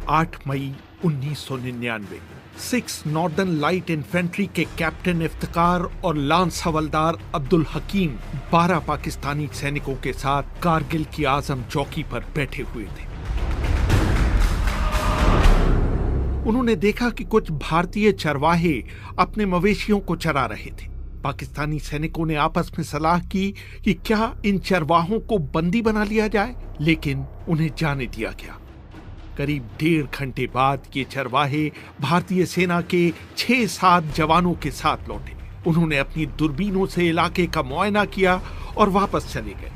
8 मई 1999 6 northern light infantry के captain Iftikhar और lance हवलदार अब्दुल हकीम 12 पाकिस्तानी सैनिकों के साथ कारगिल की आजम चौकी पर बैठे हुए थे। उन्होंने देखा कि कुछ भारतीय चरवाहे अपने मवेशियों को चरा रहे थे। पाकिस्तानी सैनिकों ने आपस में सलाह की कि क्या इन चरवाहों को बंदी बना लिया जाए, लेकिन उन्हें जाने दिया गया। करीब 1.5 घंटे बाद ये चरवाहे भारतीय सेना के 6-7 जवानों के साथ लौटे। उन्होंने अपनी दूरबीनों से इलाके का मुआयना किया और वापस चले गए।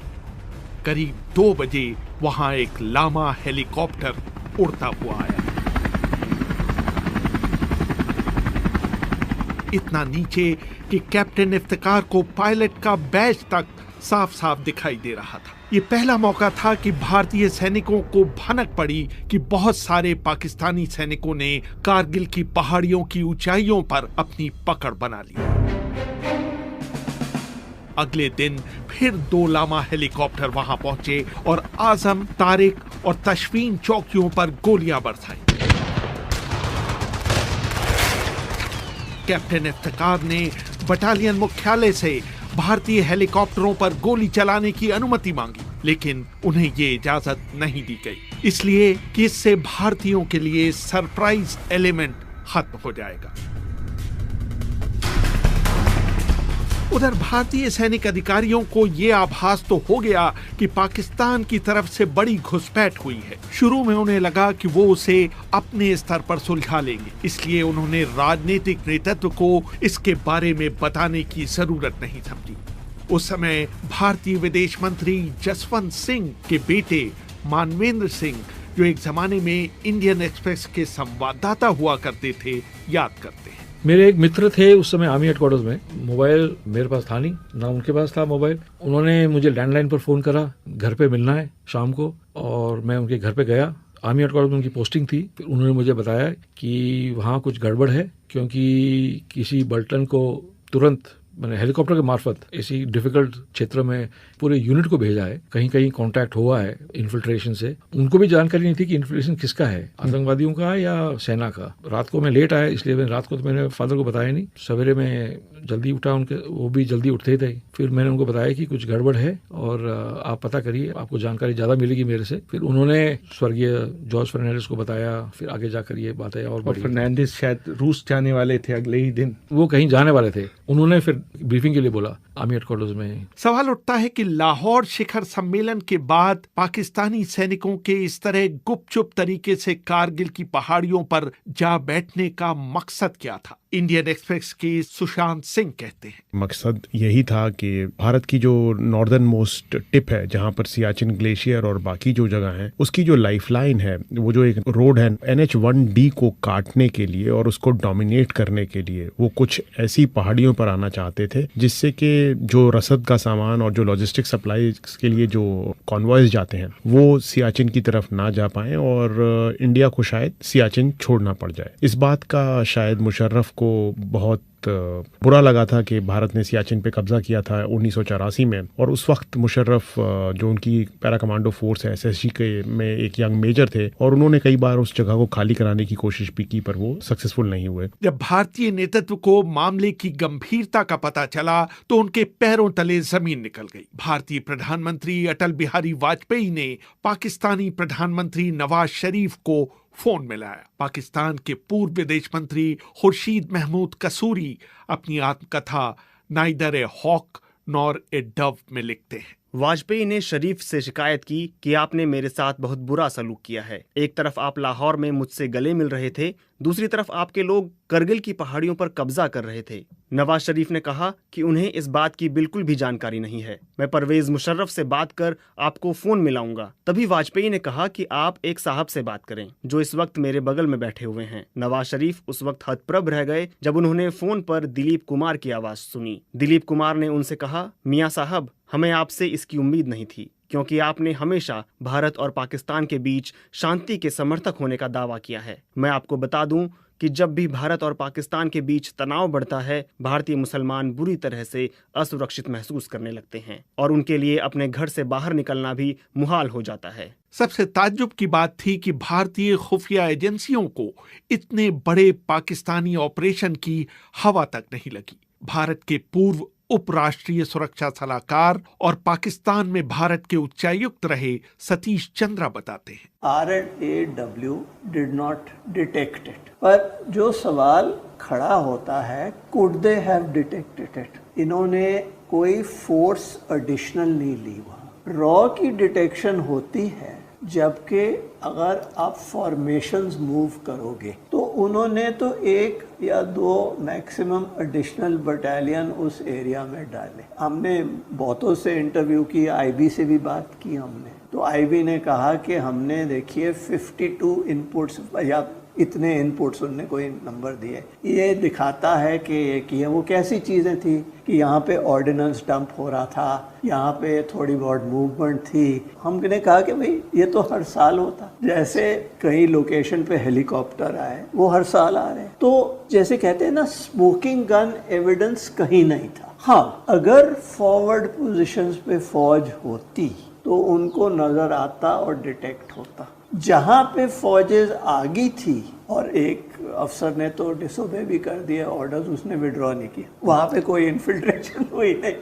करीब 2 बजे वहां एक लामा हेलीकॉप्टर उड़ता हुआ आया। इतना नीचे कि कैप्टन इफ्तिकार को पायलट का बैज तक साफ साफ दिखाई दे रहा था। ये पहला मौका था कि भारतीय सैनिकों को भनक पड़ी कि बहुत सारे पाकिस्तानी सैनिकों ने कारगिल की पहाड़ियों की ऊंचाइयों पर अपनी पकड़ बना ली। अगले दिन फिर 2 लामा हेलीकॉप्टर वहां पहुंचे और आजम, तारिक और तशवीन चौकियों पर गोलियां बरसाई। कैप्टन इफ्तिकार ने बटालियन मुख्यालय से भारतीय हेलीकॉप्टरों पर गोली चलाने की अनुमति मांगी, लेकिन उन्हें ये इजाजत नहीं दी गई, इसलिए कि इससे भारतीयों के लिए सरप्राइज एलिमेंट खत्म हो जाएगा। उधर भारतीय सैनिक अधिकारियों को यह आभास तो हो गया कि पाकिस्तान की तरफ से बड़ी घुसपैठ हुई है। शुरू में उन्हें लगा कि वो उसे अपने स्तर पर सुलझा लेंगे, इसलिए उन्होंने राजनीतिक नेतृत्व को इसके बारे में बताने की जरूरत नहीं समझी। उस समय भारतीय विदेश मंत्री जसवंत सिंह के बेटे मानवेंद्र सिंह, जो एक जमाने में इंडियन एक्सप्रेस के संवाददाता हुआ करते थे, याद करते हैं। मेरे एक मित्र थे उस समय आर्मी हेडक्वार्टर्स में। मोबाइल मेरे पास था नहीं, ना उनके पास था मोबाइल। उन्होंने मुझे लैंडलाइन पर फोन करा, घर पे मिलना है शाम को, और मैं उनके घर पे गया। आर्मी हेडक्वार्टर्स में उनकी पोस्टिंग थी। फिर उन्होंने मुझे बताया कि वहाँ कुछ गड़बड़ है, क्योंकि किसी बल्टन को तुरंत मैंने हेलीकॉप्टर के मार्फत ऐसी डिफिकल्ट क्षेत्र में पूरे यूनिट को भेजा है। कहीं कहीं कांटेक्ट हुआ है इन्फिल्ट्रेशन से। उनको भी जानकारी नहीं थी कि इन्फिल्ट्रेशन किसका है, आतंकवादियों का या सेना का। रात को मैं लेट आया, इसलिए रात को तो मैंने फादर को बताया नहीं। सवेरे में जल्दी उठा, उनके वो भी जल्दी उठते थे। फिर मैंने उनको बताया कि कुछ गड़बड़ है और आप पता करिए, आपको जानकारी ज्यादा मिलेगी मेरे से। फिर उन्होंने स्वर्गीय जॉर्ज फर्नांडिस को बताया। फिर आगे जाकर ये बातें और फर्नांडिस शायद रूस जाने वाले थे अगले ही दिन, वो कहीं जाने वाले थे। उन्होंने फिर ब्रीफिंग के लिए बोला आर्मी हेडक्वार्टर्स में। सवाल उठता है कि लाहौर शिखर सम्मेलन के बाद पाकिस्तानी सैनिकों के इस तरह गुपचुप तरीके से कारगिल की पहाड़ियों पर जा बैठने का मकसद क्या था। इंडियन एक्सप्रेस के सुशांत सिंह कहते हैं, मकसद यही था कि भारत की जो नॉर्दर्न मोस्ट टिप है, जहां पर सियाचिन ग्लेशियर और बाकी जो जगह है, उसकी जो लाइफलाइन है, वो जो एक रोड है NH-1D को काटने के लिए और उसको डोमिनेट करने के लिए, वो कुछ ऐसी पहाड़ियों पर आना चाहते थे जिससे कि जो रसद का सामान और जो लॉजिस्टिक सप्लाई के लिए जो कॉन्वॉयज जाते हैं, वो सियाचिन की तरफ ना जा पाए और इंडिया को शायद सियाचिन छोड़ना पड़ जाए। इस बात का शायद मुशर्रफ को बहुत बुरा लगा था कि भारत ने सियाचिन पे कब्जा किया था 1984 में, और उस वक्त मुशर्रफ जो उनकी पैरा कमांडो फोर्स है SSG के में एक यंग मेजर थे, और उन्होंने कई बार उस जगह को खाली कराने की कोशिश भी की, पर वो सक्सेसफुल नहीं हुए। जब भारतीय नेतृत्व को मामले की गंभीरता का पता चला तो उनके पैरों तले जमीन निकल गई। भारतीय प्रधानमंत्री अटल बिहारी वाजपेयी ने पाकिस्तानी प्रधानमंत्री नवाज शरीफ को फोन मिलाया। पाकिस्तान के पूर्व विदेश मंत्री खुर्शीद महमूद कसूरी अपनी आत्मकथा neither a hawk nor a dove में लिखते हैं, वाजपेयी ने शरीफ से शिकायत की कि आपने मेरे साथ बहुत बुरा सलूक किया है। एक तरफ आप लाहौर में मुझसे गले मिल रहे थे, दूसरी तरफ आपके लोग करगिल की पहाड़ियों पर कब्जा कर रहे थे। नवाज शरीफ ने कहा कि उन्हें इस बात की बिल्कुल भी जानकारी नहीं है। मैं परवेज मुशर्रफ से बात कर आपको फोन मिलाऊंगा। तभी वाजपेयी ने कहा कि आप एक साहब से बात करें जो इस वक्त मेरे बगल में बैठे हुए हैं। नवाज शरीफ उस वक्त हतप्रभ रह गए जब उन्होंने फोन पर दिलीप कुमार की आवाज सुनी। दिलीप कुमार ने उनसे कहा, मियाँ साहब, हमें आपसे इसकी उम्मीद नहीं थी, क्योंकि आपने हमेशा भारत और पाकिस्तान के बीच शांति के समर्थक होने का दावा किया है। मैं आपको बता दूं कि जब भी भारत और पाकिस्तान के बीच तनाव बढ़ता है, भारतीय मुसलमान बुरी तरह से असुरक्षित महसूस करने लगते हैं और उनके लिए अपने घर से बाहर निकलना भी मुहाल हो जाता है। सबसे ताज्जुब की बात थी कि भारतीय खुफिया एजेंसियों को इतने बड़े पाकिस्तानी ऑपरेशन की हवा तक नहीं लगी। भारत के पूर्व उपराष्ट्रीय सुरक्षा सलाहकार और पाकिस्तान में भारत के उच्चायुक्त रहे सतीश चंद्रा बताते हैं, RNAW did not detect it। पर जो सवाल खड़ा होता है, could they have detected it? इन्होंने कोई फोर्स एडिशनल नहीं ली वहाँ। रॉ की डिटेक्शन होती है जबकि अगर आप फॉर्मेशंस मूव करोगे, तो उन्होंने तो 1 या 2 मैक्सिमम एडिशनल बटालियन उस एरिया में डाले। हमने बहुतों से इंटरव्यू की, आईबी से भी बात की हमने, तो आईबी ने कहा कि हमने देखिए 52 इनपुट्स या इतने इनपुट्स उनने कोई नंबर दिए, ये दिखाता है कि ये किया। वो कैसी चीज़ें थी कि यहाँ पे ऑर्डिनेंस डंप हो रहा था, यहाँ पे थोड़ी बहुत मूवमेंट थी। हमने कहा कि भाई ये तो हर साल होता, जैसे कई लोकेशन पे हेलीकॉप्टर आए वो हर साल आ रहे हैं। तो जैसे कहते हैं ना, स्मोकिंग गन एविडेंस कहीं नहीं था। हाँ, अगर फॉरवर्ड पोजीशंस पे फौज होती तो उनको नजर आता और डिटेक्ट होता। जहाँ पे फौजेज आगी थी और एक अफसर ने तो डिसोबे भी कर दिया ऑर्डर्स, उसने विड्रॉ नहीं किया, वहाँ पे कोई इन्फिल्ट्रेशन हुई नहीं।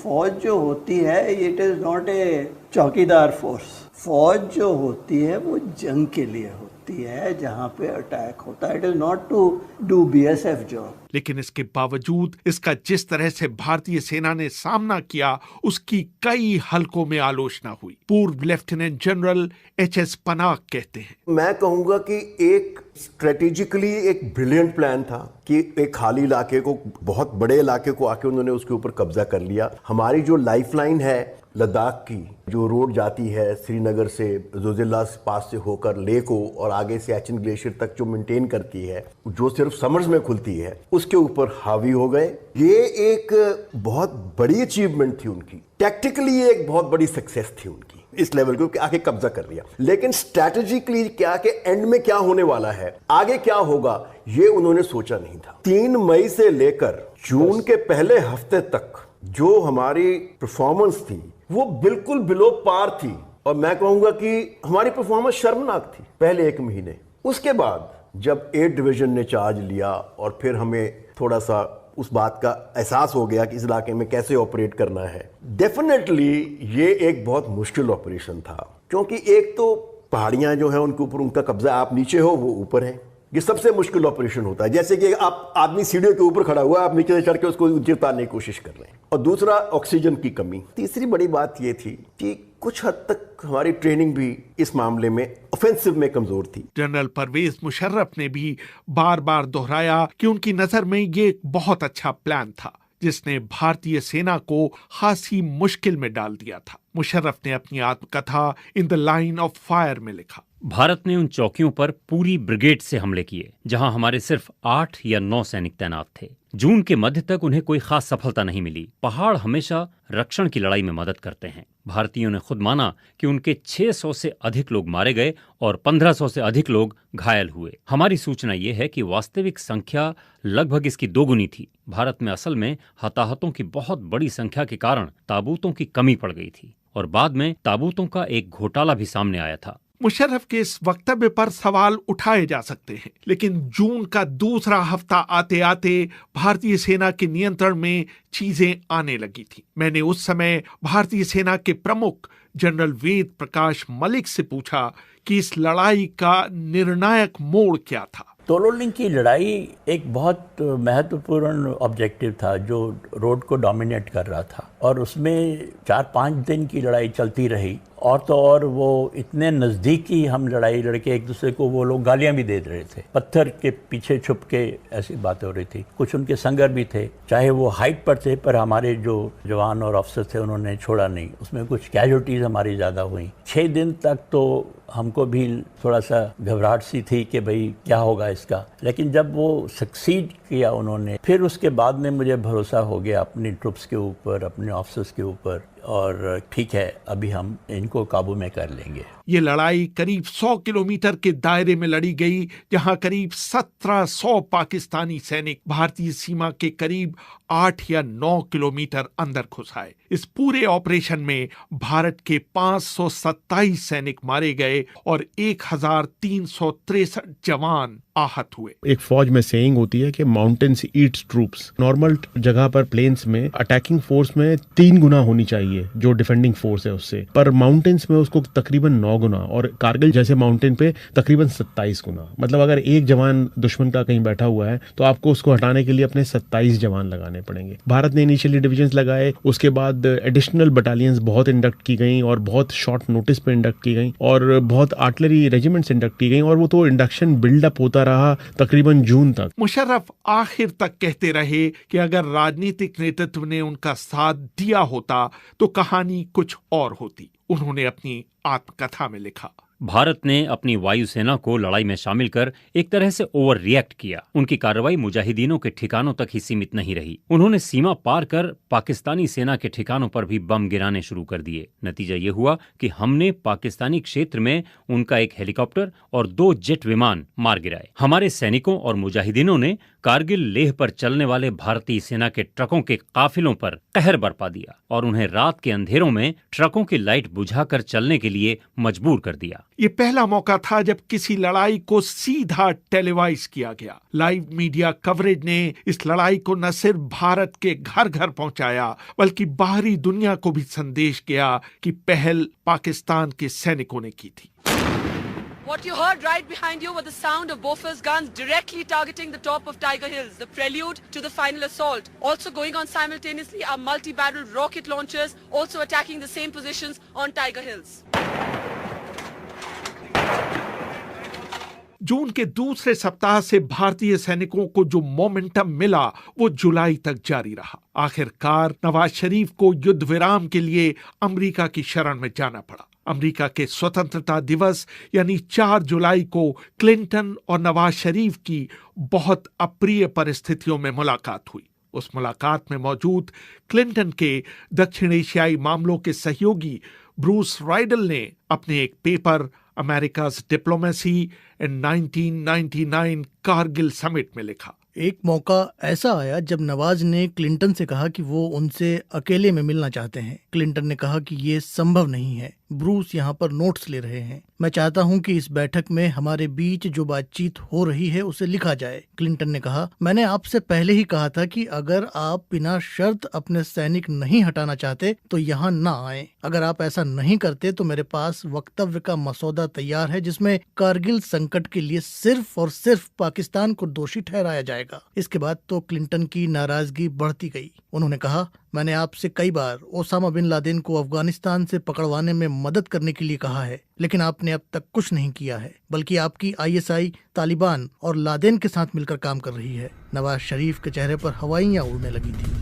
फौज जो होती है, इट इज़ नॉट ए चौकीदार फोर्स। फौज जो होती है वो जंग के लिए होती है, जहाँ पे अटैक होता है। It is not to do BSF job. लेकिन इसके बावजूद इसका जिस तरह से भारतीय सेना ने सामना किया, उसकी कई हलकों में आलोचना हुई। पूर्व लेफ्टिनेंट जनरल HS पनाग कहते हैं, मैं कहूंगा कि एक स्ट्रेटेजिकली एक ब्रिलियंट प्लान था कि एक खाली इलाके को, बहुत बड़े इलाके को आके उन्होंने उसके ऊपर कब्जा कर लिया। हमारी जो लाइफलाइन है लद्दाख की, जो रोड जाती है श्रीनगर से जोजिला पास से होकर लेह को और आगे सियाचिन ग्लेशियर तक जो मेंटेन करती है, जो सिर्फ समर्स में खुलती है, उसके ऊपर हावी हो गए। ये एक बहुत बड़ी अचीवमेंट थी उनकी, टैक्टिकली एक बहुत बड़ी सक्सेस थी उनकी इस लेवल को आके कब्जा कर लिया। लेकिन स्ट्रैटेजिकली क्या के एंड में क्या होने वाला है, आगे क्या होगा, ये उन्होंने सोचा नहीं था। 3 मई से लेकर जून के पहले हफ्ते तक जो हमारी परफॉर्मेंस थी वो बिल्कुल बिलो पार थी, और मैं कहूंगा कि हमारी परफॉर्मेंस शर्मनाक थी पहले 1 महीने। उसके बाद जब 8 डिवीजन ने चार्ज लिया और फिर हमें थोड़ा सा उस बात का एहसास हो गया कि इस इलाके में कैसे ऑपरेट करना है, डेफिनेटली ये एक बहुत मुश्किल ऑपरेशन था। क्योंकि एक तो पहाड़ियां जो है उनके ऊपर उनका कब्जा, आप नीचे हो वो ऊपर है, ये सबसे मुश्किल ऑपरेशन होता है। जैसे कि आप आदमी सीढ़ियों के ऊपर खड़ा हुआ है, आप नीचे से चढ़ के उसको नीचे उतारने की कोशिश कर रहे हैं। और दूसरा ऑक्सीजन की कमी। तीसरी बड़ी बात ये थी कि कुछ हद तक हमारी ट्रेनिंग भी इस मामले में ऑफेंसिव में कमजोर थी। जनरल परवेज मुशर्रफ ने भी बार बार दोहराया कि उनकी नजर में ये एक बहुत अच्छा प्लान था जिसने भारतीय सेना को खासी मुश्किल में डाल दिया था। मुशर्रफ ने अपनी आत्मकथा in the line of fire में लिखा, भारत ने उन चौकियों पर पूरी ब्रिगेड से हमले किए जहां हमारे सिर्फ 8 या 9 सैनिक तैनात थे। जून के मध्य तक उन्हें कोई खास सफलता नहीं मिली। पहाड़ हमेशा रक्षण की लड़ाई में मदद करते हैं। भारतीयों ने खुद माना कि उनके 600 से अधिक लोग मारे गए और 1500 से अधिक लोग घायल हुए। हमारी सूचना ये है कि वास्तविक संख्या लगभग इसकी 2 गुनी थी। भारत में असल में हताहतों की बहुत बड़ी संख्या के कारण ताबूतों की कमी पड़ गई थी और बाद में ताबूतों का एक घोटाला भी सामने आया था। मुशर्रफ के इस वक्तव्य पर सवाल उठाए जा सकते हैं, लेकिन जून का दूसरा हफ्ता आते आते भारतीय सेना के नियंत्रण में चीजें आने लगी थी। मैंने उस समय भारतीय सेना के प्रमुख जनरल वेद प्रकाश मलिक से पूछा कि इस लड़ाई का निर्णायक मोड़ क्या था। तोलोलिंग की लड़ाई एक बहुत महत्वपूर्ण ऑब्जेक्टिव था जो रोड को डोमिनेट कर रहा था, और उसमें 4-5 दिन की लड़ाई चलती रही। और तो और वो इतने नज़दीकी हम लड़ाई लड़के एक दूसरे को, वो लोग गालियां भी दे रहे थे, पत्थर के पीछे छुप के ऐसी बातें हो रही थी। कुछ उनके संगर भी थे, चाहे वो हाइट पर थे, पर हमारे जो जवान और अफसर थे उन्होंने छोड़ा नहीं। उसमें कुछ कैजुअल्टीज हमारी ज़्यादा हुई। 6 दिन तक तो हमको भी थोड़ा सा घबराहट सी थी कि भाई क्या होगा इसका, लेकिन जब वो सक्सीड किया उन्होंने, फिर उसके बाद में मुझे भरोसा हो गया अपनी ट्रुप्स के ऊपर, अपने ऑफिसर्स के ऊपर, और ठीक है अभी हम इनको काबू में कर लेंगे। ये लड़ाई करीब 100 किलोमीटर के दायरे में लड़ी गई, जहां करीब 1700 पाकिस्तानी सैनिक भारतीय सीमा के करीब 8 या 9 किलोमीटर अंदर घुस आए। इस पूरे ऑपरेशन में भारत के 527 सैनिक मारे गए और 1363 जवान आहत हुए। एक फौज में सेइंग होती है कि माउंटेन्स ईट्स ट्रूप्स। नॉर्मल जगह पर प्लेन्स में अटैकिंग फोर्स में 3 गुना होनी चाहिए जो डिफेंडिंग फोर्स है उससे, पर माउंटेन्स में उसको तकरीबन 9 गुना, और कारगिल जैसे माउंटेन पे तकरीबन 27 गुना। मतलब अगर एक जवान दुश्मन का कहीं बैठा हुआ है तो आपको उसको हटाने के लिए अपने 27 जवान लगाने पड़ेंगे। भारत ने इनिशियली डिविजन्स लगाए, उसके बाद एडिशनल बटालियंस बहुत इंडक्ट की गई और बहुत शॉर्ट नोटिस पे इंडक्ट की गई, और बहुत आर्टिलरी रेजिमेंट्स इंडक्ट की गई, और वो तो इंडक्शन बिल्डअप होता रहा तकरीबन जून तक। मुशर्रफ आखिर तक कहते रहे कि अगर राजनीतिक नेतृत्व ने उनका साथ दिया होता तो कहानी कुछ और होती। उन्होंने अपनी आत्मकथा में लिखा, भारत ने अपनी वायुसेना को लड़ाई में शामिल कर एक तरह से ओवर रिएक्ट किया। उनकी कार्रवाई मुजाहिदीनों के ठिकानों तक ही सीमित नहीं रही। उन्होंने सीमा पार कर पाकिस्तानी सेना के ठिकानों पर भी बम गिराने शुरू कर दिए। नतीजा ये हुआ कि हमने पाकिस्तानी क्षेत्र में उनका एक हेलीकॉप्टर और 2 जेट विमान मार गिराए। हमारे सैनिकों और मुजाहिदीनों ने कारगिल लेह पर चलने वाले भारतीय सेना के ट्रकों के काफिलों पर कहर बरपा दिया और उन्हें रात के अंधेरों में ट्रकों की लाइट बुझाकर चलने के लिए मजबूर कर दिया। ये पहला मौका था जब किसी लड़ाई को सीधा टेलीवाइज किया गया। लाइव मीडिया कवरेज ने इस लड़ाई को न सिर्फ भारत के घर घर पहुंचाया, बल्कि बाहरी दुनिया को भी संदेश गया कि पहल पाकिस्तान के सैनिकों ने की थी। What you heard right behind you were the sound of Bofors guns directly targeting the top of Tiger Hills, the prelude to the final assault. Also going on simultaneously are multi-barrel rocket launchers also attacking the same positions on Tiger Hills. जून के दूसरे सप्ताह से भारतीय सैनिकों को जो momentum मिला वो जुलाई तक जारी रहा। आखिरकार नवाज शरीफ को युद्ध विराम के लिए अमेरिका की शरण में जाना पड़ा। अमेरिका के स्वतंत्रता दिवस यानी 4 जुलाई को क्लिंटन और नवाज शरीफ की बहुत अप्रिय परिस्थितियों में मुलाकात हुई। उस मुलाकात में मौजूद क्लिंटन के दक्षिण एशियाई मामलों के सहयोगी ब्रूस राइडल ने अपने एक पेपर अमेरिका's डिप्लोमेसी इन 1999 कारगिल समिट में लिखा, एक मौका ऐसा आया जब नवाज ने क्लिंटन से कहा कि वो उनसे अकेले में मिलना चाहते हैं। क्लिंटन ने कहा कि ये संभव नहीं है। ब्रूस यहाँ पर नोट्स ले रहे हैं। मैं चाहता हूँ कि इस बैठक में हमारे बीच जो बातचीत हो रही है उसे लिखा जाए। क्लिंटन ने कहा, मैंने आपसे पहले ही कहा था कि अगर आप बिना शर्त अपने सैनिक नहीं हटाना चाहते तो यहाँ ना आए। अगर आप ऐसा नहीं करते तो मेरे पास वक्तव्य का मसौदा तैयार है जिसमें कारगिल संकट के लिए सिर्फ और सिर्फ पाकिस्तान को दोषी ठहराया जाएगा। इसके बाद तो क्लिंटन की नाराजगी बढ़ती गई। उन्होंने कहा, मैंने आपसे कई बार ओसामा बिन लादेन को अफगानिस्तान से पकड़वाने में मदद करने के लिए कहा है, लेकिन आपने अब तक कुछ नहीं किया है, बल्कि आपकी आईएसआई तालिबान और लादेन के साथ मिलकर काम कर रही है। नवाज शरीफ के चेहरे पर हवाइयां उड़ने लगी थी।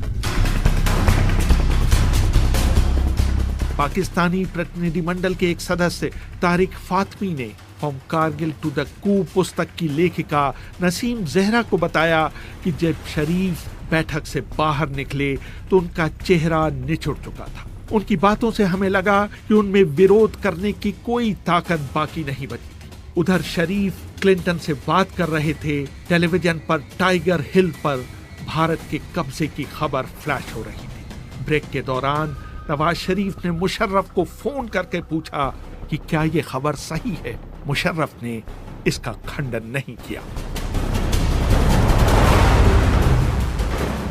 पाकिस्तानी प्रतिनिधिमंडल के एक सदस्य तारिक फातमी ने फ्रॉम कारगिल टू द कू पुस्तक की लेखिका नसीम जहरा को बताया कि जब शरीफ बैठक से बाहर निकले तो उनका चेहरा निचुड़ चुका था। उनकी बातों से हमें लगा कि उनमें विरोध करने की कोई ताकत बाकी नहीं बची थी। उधर शरीफ क्लिंटन से बात कर रहे थे। टेलीविजन पर टाइगर हिल पर भारत के कब्जे की खबर फ्लैश हो रही थी। ब्रेक के दौरान नवाज शरीफ ने मुशर्रफ को फोन करके पूछा कि क्या ये खबर सही है। मुशर्रफ ने इसका खंडन नहीं किया।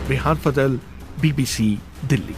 रेहान फजल, BBC, दिल्ली।